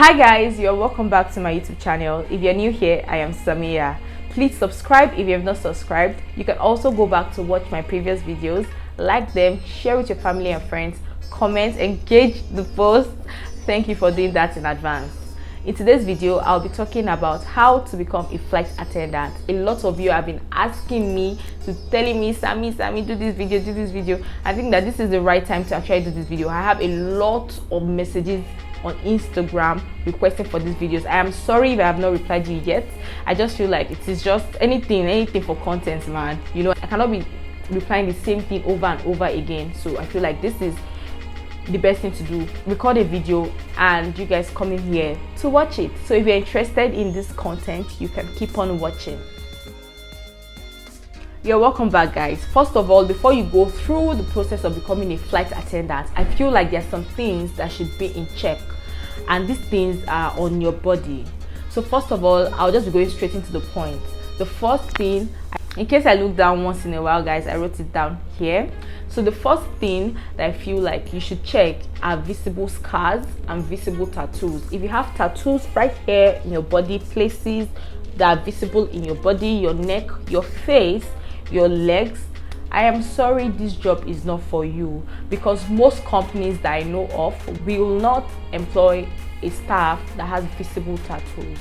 Hi guys, you're welcome back to my YouTube channel. If you're new here, I am Samia. Please subscribe if you have not subscribed. You can also go back to watch my previous videos, like them, share with your family and friends, comment, engage the post. Thank you for doing that in advance. In today's video, I'll be talking about how to become a flight attendant. A lot of you have been asking me, telling me, Sammy, do this video. I think that this is the right time to actually do this video. I have a lot of messages on Instagram requesting for these videos. I am sorry if I have not replied to you yet. I just feel like it is just anything for content, man. You know, I cannot be replying the same thing over and over again. So I feel like this is the best thing to do. Record a video and you guys come in here to watch it. So if you're interested in this content, you can keep on watching. You're welcome back, guys. First of all, before you go through the process of becoming a flight attendant, I feel like there's some things that should be in check, and these things are on your body. So first of all, I'll just be going straight into the point. The first thing, in case I look down once in a while, guys, I wrote it down here. So the first thing that I feel like you should check are visible scars and visible tattoos. If you have tattoos right here in your body, places that are visible in your body, your neck, your face, your legs, I am sorry, this job is not for you, because most companies that I know of will not employ a staff that has visible tattoos.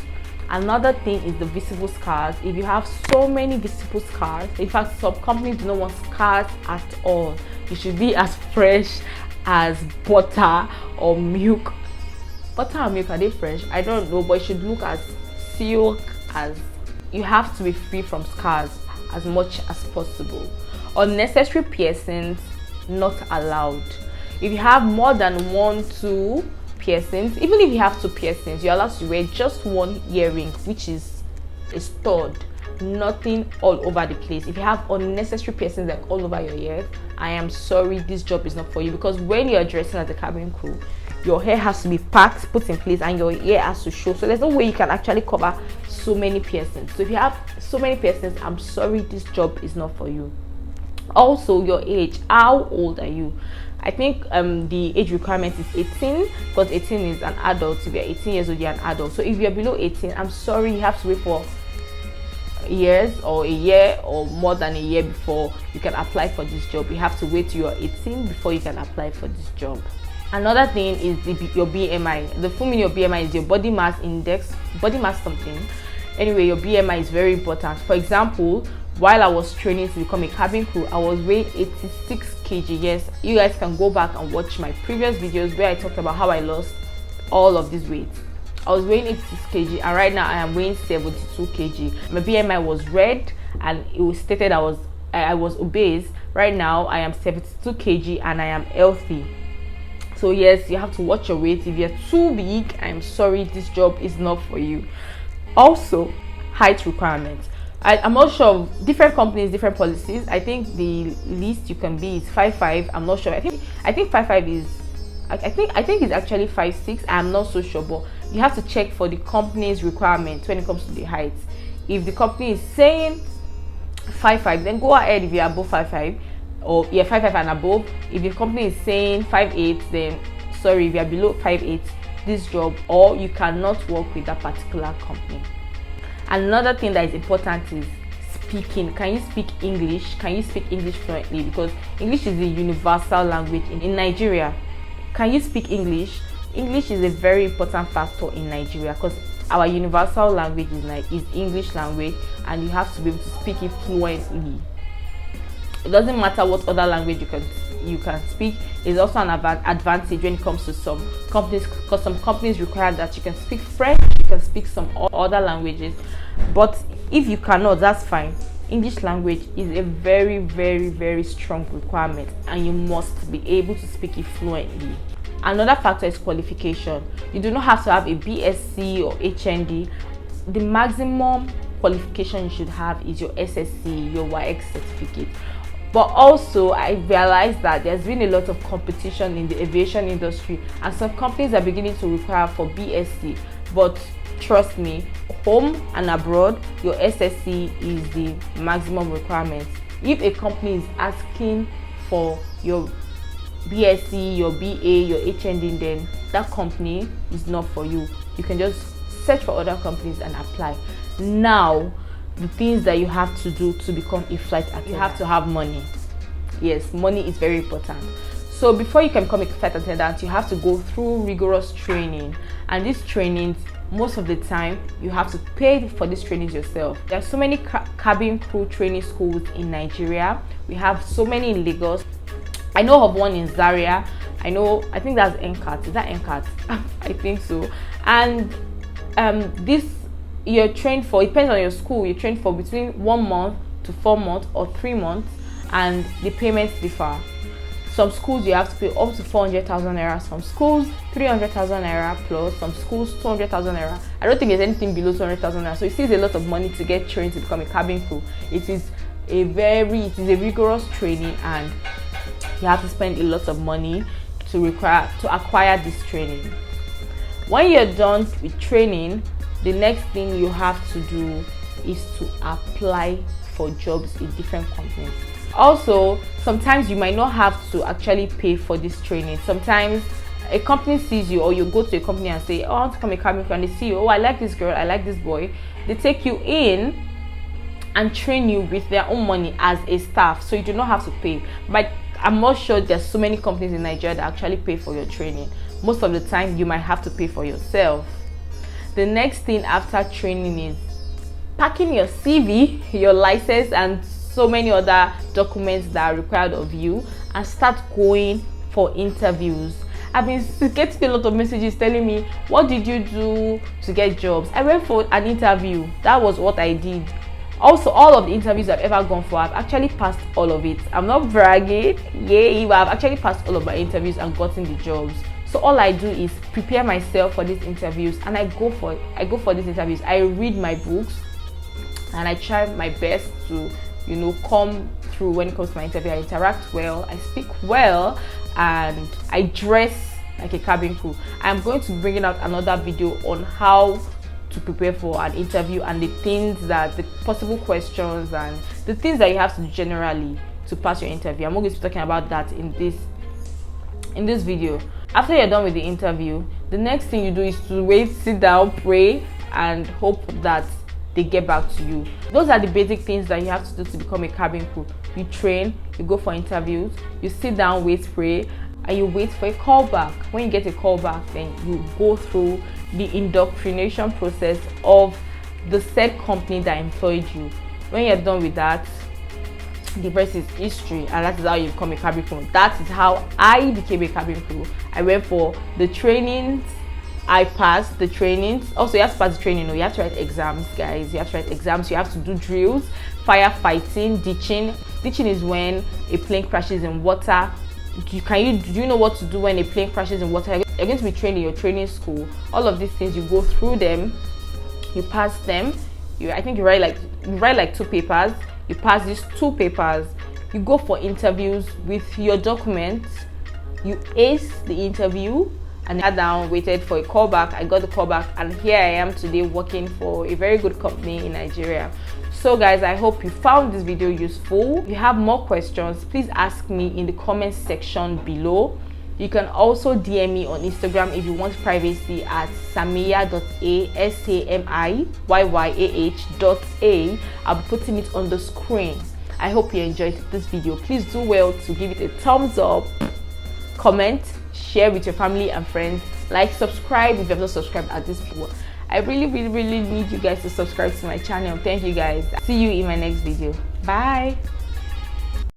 Another thing is the visible scars. If you have so many visible scars, in fact some companies do not want scars at all. You should be as fresh as butter or milk. Butter and milk, are they fresh? I don't know, but it should look as silk as. You have to be free from scars as much as possible. Unnecessary piercings not allowed. If you have more than 1-2 piercings, even if you have 2 piercings, you're allowed to wear just 1 earring, which is a stud, nothing all over the place. If you have unnecessary piercings like all over your ears, I am sorry, this job is not for you, because when you're dressing as a cabin crew, your hair has to be packed, put in place, and your ear has to show. So there's no way you can actually cover so many piercings. So if you have so many piercings, I'm sorry, this job is not for you. Also, your age. How old are you? I think the age requirement is 18, because 18 is an adult. If you're 18 years old, you're an adult. So if you're below 18, I'm sorry, you have to wait for years or a year or more than a year before you can apply for this job. You have to wait till you're 18 before you can apply for this job. Another thing is your BMI. The full meaning of BMI is your body mass index, body mass something. Anyway, your BMI is very important. For example, while I was training to become a cabin crew, I was weighing 86 kg. Yes, you guys can go back and watch my previous videos where I talked about how I lost all of this weight. I was weighing 86 kg and right now I am weighing 72 kg. My BMI was red and it was stated I was obese. Right now I am 72 kg and I am healthy. So yes, you have to watch your weight. If you're too big, I'm sorry, this job is not for you. Also, height requirements. I'm not sure of different companies, different policies. I think the least you can be is 5'5". I'm not sure. I think 5'5" is. I think it's actually 5'6". I'm not so sure, but you have to check for the company's requirements when it comes to the height. If the company is saying 5'5", then go ahead if you're above 5'5", or you're 5'5" and above. If the company is saying 5'8", then sorry, if you're below 5'8", this job, or you cannot work with that particular company. Another thing that is important is speaking. Can you speak English? Can you speak English fluently? Because English is the universal language in Nigeria. Can you speak English? English is a very important factor in Nigeria, because our universal language is English language, and you have to be able to speak it fluently. It doesn't matter what other language you can speak. It's also an advantage when it comes to some companies, because some companies require that you can speak French, you can speak some other languages, but if you cannot, that's fine. English language is a very, very, very strong requirement, and you must be able to speak it fluently. Another factor is qualification. You do not have to have a BSc or HND. The maximum qualification you should have is your SSC, your YX certificate. But also, I realized that there's been a lot of competition in the aviation industry, and some companies are beginning to require for BSc. But trust me, home and abroad, your SSC is the maximum requirement. If a company is asking for your BSc, your BA, your HND, then that company is not for you. You can just search for other companies and apply. Now, the things that you have to do to become a flight attendant. You have to have money. Yes, money is very important. So before you can become a flight attendant, you have to go through rigorous training, and these trainings, most of the time, you have to pay for these trainings yourself. There are so many cabin crew training schools in Nigeria. We have so many in Lagos. I know of one in Zaria. I think that's NCAT. Is that NCAT? I think so. And this you're trained for, it depends on your school, you're trained for between 1 month to 4 months or 3 months, and the payments differ. Some schools you have to pay up to 400,000 naira, some schools 300,000 naira plus, some schools 200,000 naira. I don't think there's anything below 200,000 naira. So it is a lot of money to get trained to become a cabin crew. It is a rigorous training, and you have to spend a lot of money to acquire this training. When you're done with training, the next thing you have to do is to apply for jobs in different companies. Also, sometimes you might not have to actually pay for this training. Sometimes a company sees you, or you go to a company and say, oh, I want to become a cabin crew, and they see you, oh, I like this girl, I like this boy. They take you in and train you with their own money as a staff, so you do not have to pay. But I'm not sure there's so many companies in Nigeria that actually pay for your training. Most of the time, you might have to pay for yourself. The next thing after training is packing your CV, your license, and so many other documents that are required of you, and start going for interviews. I've been getting a lot of messages telling me, what did you do to get jobs? I went for an interview. That was what I did. Also, all of the interviews I've ever gone for, I've actually passed all of it. I'm not bragging, but I've actually passed all of my interviews and gotten the jobs. So all I do is prepare myself for these interviews, and I go for these interviews. I read my books, and I try my best to, come through when it comes to my interview. I interact well, I speak well, and I dress like a cabin crew. I'm going to bring out another video on how to prepare for an interview, and the possible questions, and the things that you have to do generally to pass your interview. I'm not going to be talking about that in this video. After you're done with the interview, the next thing you do is to wait, sit down, pray, and hope that they get back to you. Those are the basic things that you have to do to become a cabin crew. You train, you go for interviews, you sit down, wait, pray, and you wait for a callback. When you get a callback, then you go through the indoctrination process of the said company that employed you. When you're done with that, the rest is history, and that is how you become a cabin crew. That is how I became a cabin crew. I went for the trainings, I passed the trainings. Also, you have to pass the training. You have to write exams, guys. You have to write exams. You have to do drills, firefighting, ditching. Ditching is when a plane crashes in water. Do you know what to do when a plane crashes in water? You're going to be trained in your training school. All of these things, you go through them, you pass them. I think you write like 2 papers. You pass these 2 papers. You go for interviews with your documents. You ace the interview, and I down, waited for a callback. I got the callback, and here I am today working for a very good company in Nigeria. So guys, I hope you found this video useful. If you have more questions, please ask me in the comment section below. You can also DM me on Instagram if you want privacy at samiyyah.a, SAMIYYAH.a. I'll be putting it on the screen. I hope you enjoyed this video. Please do well to give it a thumbs up, comment, share with your family and friends, like, subscribe if you have not subscribed at this point. I really need you guys to subscribe to my channel. Thank you guys. See you in my next video. Bye.